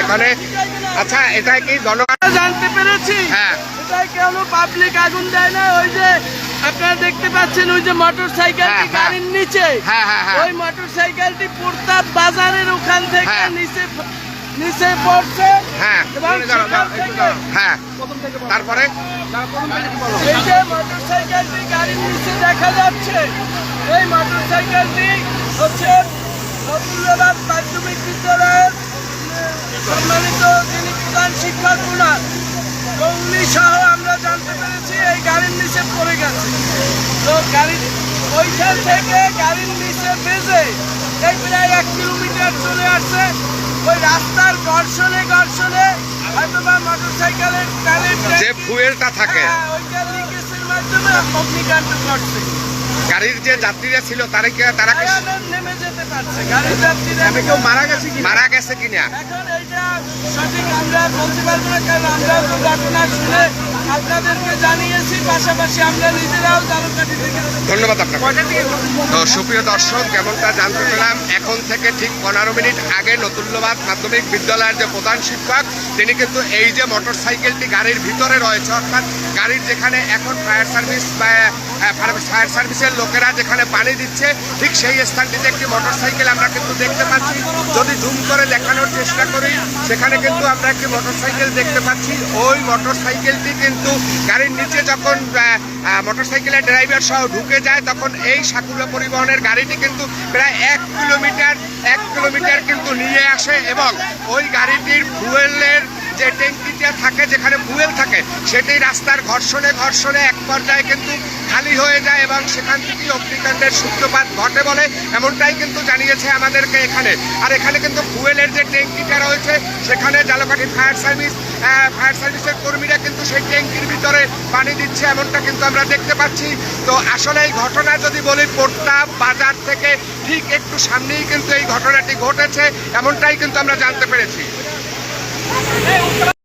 এখানে। আচ্ছা, এটা কি জনগণ জানতে পেরেছি? হ্যাঁ, এটা কেন পাবলিক আগুন দেয় না? ওই যে আপনারা দেখতে পাচ্ছেন ওই যে মোটর সাইকেলটি গাড়ির নিচে, ওই মোটর সাইকেলটি প্রতাপ বাজারের ওখান থেকে নিচে পড়ছে। তারপরে এই যে মোটর সাইকেলটি গাড়ির নিচে দেখা যাচ্ছে, এই মোটর সাইকেলটি হচ্ছে নতুল্লাবাদ মাধ্যমিক বিদ্যালয়ের সম্মানিত যিনি প্রধান শিক্ষক ওনার গৌলী সহ আমরা জানতে পেরেছি এই গাড়ির নিচে পড়ে গেছে। তো গাড়ির ওইখান থেকে গাড়ির নিচে বেজে এই প্রায় 1 কিলোমিটার চলে আসছে। ওই রাস্তার ঘর্ষণে হয়তো বা মোটর সাইকেলের যে ফুয়েলটা থাকে ওইটা লিকেজের মাধ্যমে অগ্নিকাণ্ড ঘটছে। গাড়ির যে যাত্রীরা ছিল তারা নেমে যেতে পারছে। গাড়ির যাত্রীরা কেউ মারা গেছে কিনা এখন এইটা সঠিক আমরা বলতে পারবো না, কারণ আমরাও তো ঘটনা শুনে আপনাদেরকে জানিয়েছি, পাশাপাশি আমরা নিজেরাও জালকাঠি থেকে। ধন্যবাদ আপনাকে। তো সুপ্রিয় দর্শক, যেমনটা জানতে পেলাম এখন থেকে ঠিক 15 মিনিট আগে নতুল্লাবাদ মাধ্যমিক বিদ্যালয়ের যে প্রধান শিক্ষক তিনি কিন্তু এই যে মোটর সাইকেলটি গাড়ির ভিতরে রয়েছে, অর্থাৎ গাড়ির যেখানে এখন ফায়ার সার্ভিসের লোকেরা যেখানে পানি দিচ্ছে ঠিক সেই স্থানটিতে একটি মোটর সাইকেল আমরা কিন্তু দেখতে পাচ্ছি। যদি জুম করে দেখানোর চেষ্টা করি সেখানে কিন্তু আমরা একটি মোটর সাইকেল দেখতে পাচ্ছি। ওই মোটর সাইকেলটি কিন্তু গাড়ির নিচে যখন মোটর সাইকেলের ড্রাইভার সহ ঢুকে যায় তখন এই সাকুল্য পরিবহনের গাড়িটি কিন্তু প্রায় 1 কিলোমিটার কিন্তু নিয়ে আসে এবং ওই গাড়িটির ফুয়েলের যে ট্যাঙ্কিটা থাকে, যেখানে ফুয়েল থাকে, সেটি রাস্তার ঘর্ষণে এক পর্যায়ে কিন্তু খালি হয়ে যায় এবং সেখান থেকেই অগ্নিকাণ্ডের সূত্রপাত ঘটে বলে এমনটাই কিন্তু জানিয়েছে আমাদেরকে এখানে। আর এখানে কিন্তু ফুয়েলের যে ট্যাঙ্কিটা রয়েছে সেখানে ঝালকাঠি ফায়ার সার্ভিসের কর্মীরা কিন্তু সেই ট্যাঙ্কির ভিতরে পানি দিচ্ছে, এমনটা কিন্তু আমরা দেখতে পাচ্ছি। তো আসলে এই ঘটনা যদি বলি প্রতাপ বাজার থেকে ঠিক একটু সামনেই কিন্তু এই ঘটনাটি ঘটেছে, এমনটাই কিন্তু আমরা জানতে পেরেছি।